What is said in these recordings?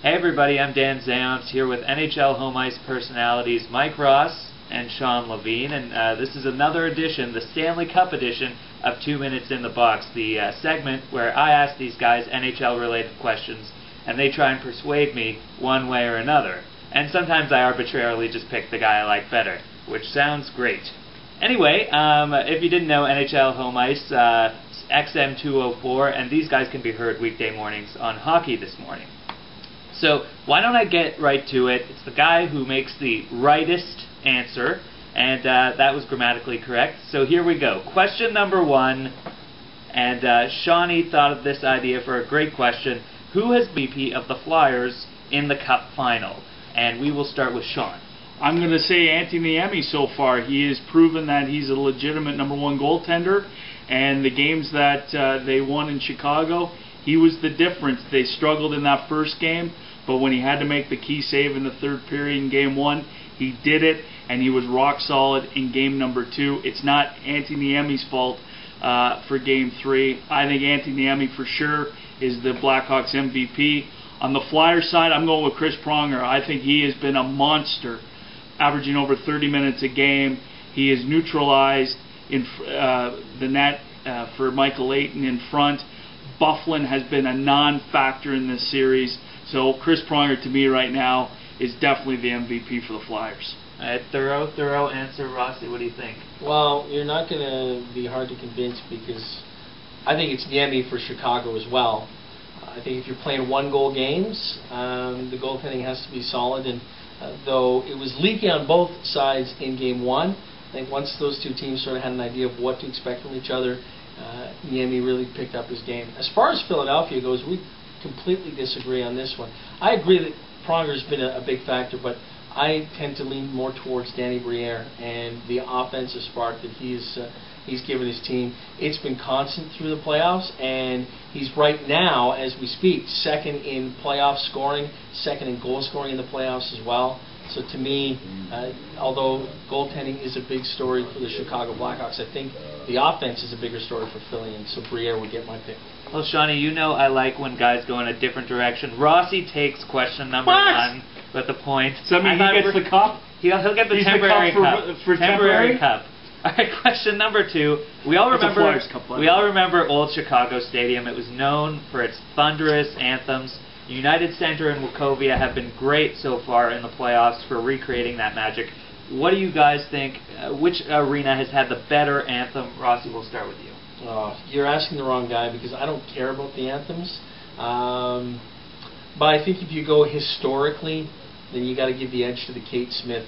Hey everybody, I'm Dan Zayons here with NHL Home Ice personalities Mike Ross and Shawn Lavigne, and this is another edition, the Stanley Cup edition of 2 Minutes in the Box, the segment where I ask these guys NHL-related questions and they try and persuade me one way or another. And sometimes I arbitrarily just pick the guy I like better, which sounds great. Anyway, if you didn't know, NHL Home Ice, XM204, and these guys can be heard weekday mornings on Hockey This Morning. So why don't I get right to it? It's the guy who makes the rightest answer, and that was grammatically correct. So here we go. Question number one, and Shawnee thought of this idea for a great question. Who has VP of the Flyers in the Cup final? And we will start with Shawn. I'm going to say Anthony Niemi so far. He has proven that he's a legitimate #1 goaltender, and the games that they won in Chicago, he was the difference. They struggled in that first game, but when he had to make the key save in the third period in Game 1, he did it, and he was rock solid in Game number 2. It's not Anthony Niemi's fault for Game 3. I think Anthony Niemi for sure is the Blackhawks MVP. On the Flyers side, I'm going with Chris Pronger. I think he has been a monster, averaging over 30 minutes a game. He has neutralized in the net for Michael Leighton in front. Bufflin has been a non-factor in this series. So Chris Pronger, to me right now, is definitely the MVP for the Flyers. Thorough answer. Rossi, what do you think? Well, you're not going to be hard to convince because I think it's Niemi for Chicago as well. I think if you're playing one-goal games, the goaltending has to be solid. And though it was leaky on both sides in Game 1, I think once those two teams sort of had an idea of what to expect from each other, Niemi really picked up his game. As far as Philadelphia goes, we completely disagree on this one. I agree that Pronger's been a big factor, but I tend to lean more towards Danny Briere and the offensive spark that he's given his team. It's been constant through the playoffs, and he's right now, as we speak, second in playoff scoring, second in goal scoring in the playoffs as well. So to me, although goaltending is a big story for the Chicago Blackhawks, I think the offense is a bigger story for Philly, and so Briere would get my pick. Well, Shawnee, you know I like when guys go in a different direction. Rossi takes question number one with the point. So I mean, he gets the cup? He'll get the temporary cup. For temporary cup. All right, question number two. We all remember old Chicago Stadium. It was known for its thunderous anthems. United Center and Wachovia have been great so far in the playoffs for recreating that magic. What do you guys think? Which arena has had the better anthem? Rossi, we'll start with you. You're asking the wrong guy because I don't care about the anthems. But I think if you go historically, then you got to give the edge to the Kate Smith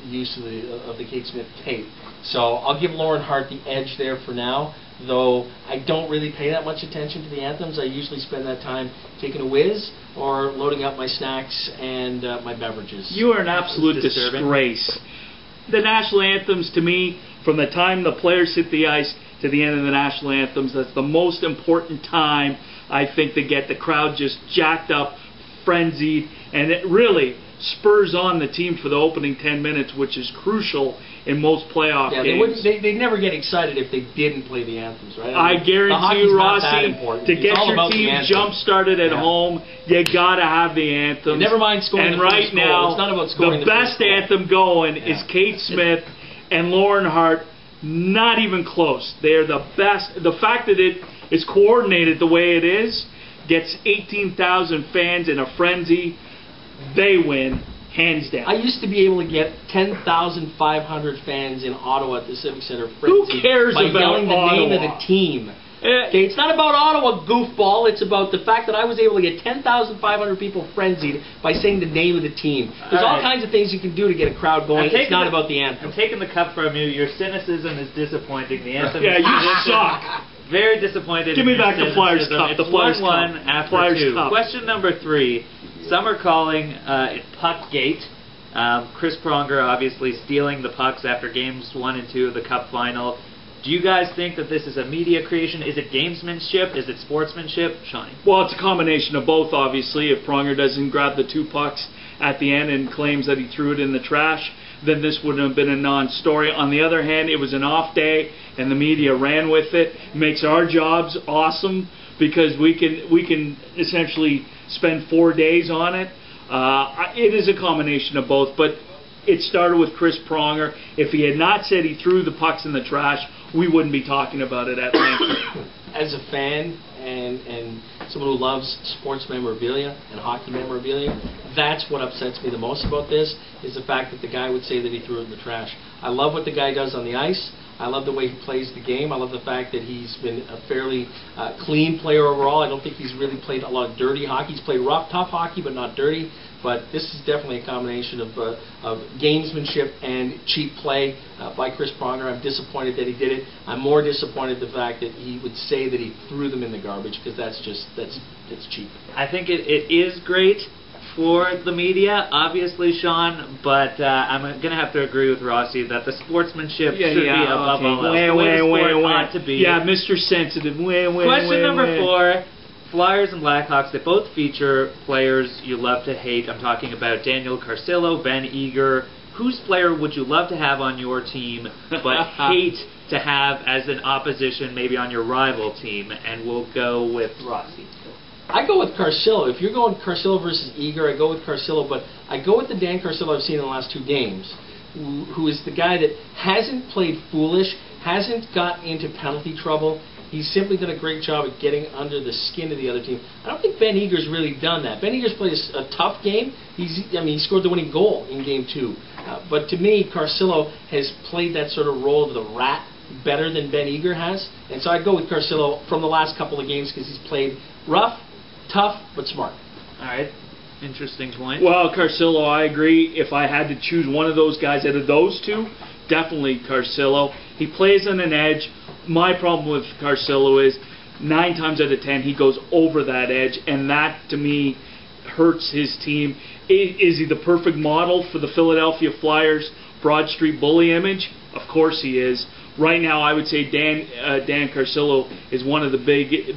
use of the Kate Smith tape. So I'll give Lauren Hart the edge there for now, though I don't really pay that much attention to the anthems. I usually spend that time taking a whiz or loading up my snacks and my beverages. You are an absolute disgrace. The national anthems, to me, from the time the players hit the ice to the end of the national anthems, that's the most important time, I think, to get the crowd just jacked up, frenzied, and it really spurs on the team for the opening 10 minutes, which is crucial in most playoff games. They'd never get excited if they didn't play the anthems, right? I guarantee you, Rossi, to get your team jump-started at home, you got to have the anthems. Never mind scoring and the right first now, goal. It's not about scoring the best anthem going is Kate Smith and Lauren Hart. Not even close. They're the best. The fact that it is coordinated the way it is, gets 18,000 fans in a frenzy, they win, hands down. I used to be able to get 10,500 fans in Ottawa at the Civic Center frenzy. Who cares by about yelling the Ottawa? name of the team. Okay, it's not about Ottawa, goofball. It's about the fact that I was able to get 10,500 people frenzied by saying the name of the team. There's all kinds of things you can do to get a crowd going. It's not about the anthem. I'm taking the cup from you. Your cynicism is disappointing. The anthem yeah, is you suck. Very disappointed. Give me back the Flyers Cup. The Flyers Cup. After Flyers two. Cup. Question number three. Some are calling it Puckgate. Chris Pronger obviously stealing the pucks after games 1 and 2 of the Cup final. Do you guys think that this is a media creation? Is it gamesmanship? Is it sportsmanship? Shawnee? Well, it's a combination of both, obviously. If Pronger doesn't grab the 2 pucks at the end and claims that he threw it in the trash, then this would have been a non-story. On the other hand, it was an off day, and the media ran with it. It makes our jobs awesome because we can essentially spend 4 days on it. It is a combination of both, but it started with Chris Pronger. If he had not said he threw the pucks in the trash, we wouldn't be talking about it at length. As a fan and someone who loves sports memorabilia and hockey memorabilia, that's what upsets me the most about this, is the fact that the guy would say that he threw it in the trash. I love what the guy does on the ice. I love the way he plays the game. I love the fact that he's been a fairly clean player overall. I don't think he's really played a lot of dirty hockey. He's played rough, tough hockey, but not dirty. But this is definitely a combination of gamesmanship and cheap play by Chris Pronger. I'm disappointed that he did it. I'm more disappointed the fact that he would say that he threw them in the garbage, because that's cheap. I think it is great for the media, obviously, Shawn, but I'm going to have to agree with Rossi that the sportsmanship should be above all else. The way the sport ought to be. Yeah, Mr. Sensitive. Question number 4. Flyers and Blackhawks, they both feature players you love to hate. I'm talking about Daniel Carcillo, Ben Eager. Whose player would you love to have on your team but hate to have as an opposition, maybe on your rival team? And we'll go with Rossi. I go with Carcillo. If you're going Carcillo versus Eager, I go with Carcillo, but I go with the Dan Carcillo I've seen in the last 2 games, who is the guy that hasn't played foolish, hasn't got into penalty trouble. He's simply done a great job at getting under the skin of the other team. I don't think Ben Eager's really done that. Ben Eager's played a tough game. He scored the winning goal in Game 2. But to me, Carcillo has played that sort of role of the rat better than Ben Eager has. And so I'd go with Carcillo from the last couple of games because he's played rough, tough, but smart. All right. Interesting point. Well, Carcillo, I agree. If I had to choose one of those guys out of those two, definitely Carcillo. He plays on an edge. My problem with Carcillo is 9 times out of 10 he goes over that edge, and that to me hurts his team. Is he the perfect model for the Philadelphia Flyers Broad Street bully image? Of course he is. Right now I would say Dan Carcillo is one of the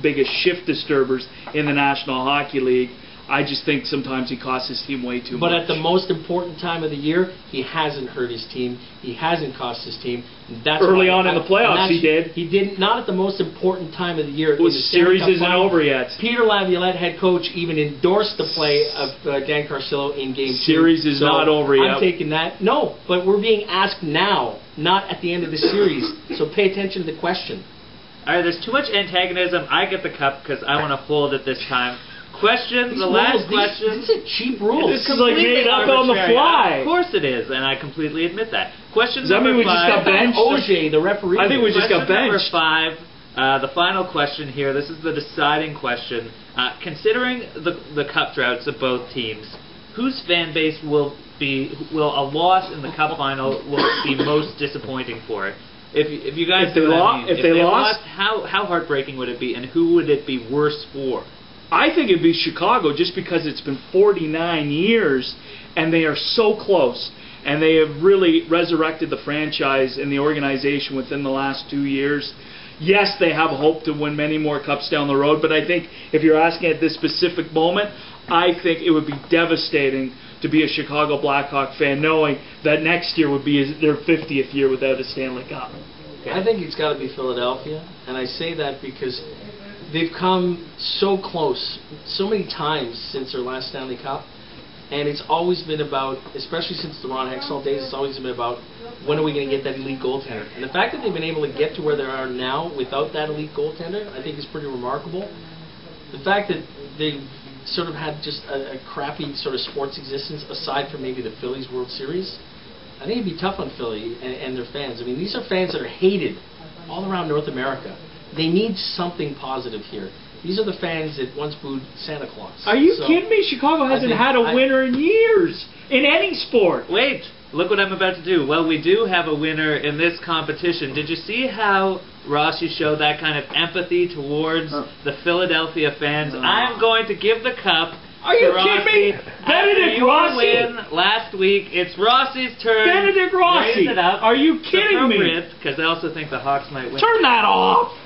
biggest shift disturbers in the National Hockey League. I just think sometimes he costs his team way too much. But at the most important time of the year, he hasn't hurt his team. He hasn't cost his team. That's early on in the playoffs, he did. He did not at the most important time of the year. The series isn't over yet. Peter Laviolette, head coach, even endorsed the play of Dan Carcillo in Game 2. Series is not over yet. I'm taking that. No, but we're being asked now, not at the end of the series. So pay attention to the question. All right, there's too much antagonism. I get the cup because I want to hold it this time. Question, These the rules, last question. These are cheap rules. This is like made up on the fly. Of course it is, and I completely admit that. Question Does that number mean we just 5. got benched? OJ, the referee. I think we just got benched. Question number 5. The final question here. This is the deciding question. Considering the cup droughts of both teams, whose fan base will a loss in the cup final will be most disappointing for it? If you guys if they lost, how heartbreaking would it be, and who would it be worse for? I think it'd be Chicago, just because it's been 49 years and they are so close, and they have really resurrected the franchise and the organization within the last 2 years. Yes, they have hope to win many more cups down the road, but I think if you're asking at this specific moment, I think it would be devastating to be a Chicago Blackhawk fan knowing that next year would be their 50th year without a Stanley Cup. Okay. I think it's got to be Philadelphia, and I say that because they've come so close so many times since their last Stanley Cup, and it's always been about, especially since the Ron Hextall days, it's always been about when are we going to get that elite goaltender. And the fact that they've been able to get to where they are now without that elite goaltender, I think is pretty remarkable. The fact that they've sort of had just a crappy sort of sports existence aside from maybe the Phillies World Series, I think it'd be tough on Philly and their fans. I mean, these are fans that are hated all around North America. They need something positive here. These are the fans that once booed Santa Claus. Are you kidding me? Chicago hasn't had a winner in years in any sport. Wait, look what I'm about to do. Well, we do have a winner in this competition. Did you see how Rossi showed that kind of empathy towards the Philadelphia fans? I'm going to give the cup. Are you kidding me? Benedict Rossi win last week. It's Rossi's turn. Benedict Rossi. Raise it up. Are you kidding me? Because I also think the Hawks might win. Turn that off.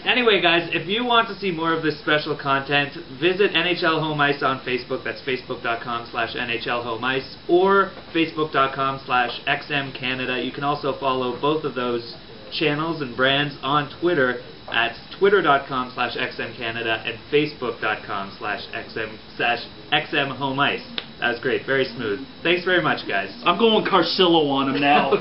Anyway, guys, if you want to see more of this special content, visit NHL Home Ice on Facebook. That's facebook.com/NHL Home Ice or facebook.com/XM Canada. You can also follow both of those channels and brands on Twitter at twitter.com/XM Canada and facebook.com/XM Home Ice. That was great. Very smooth. Thanks very much, guys. I'm going Carcillo on him now.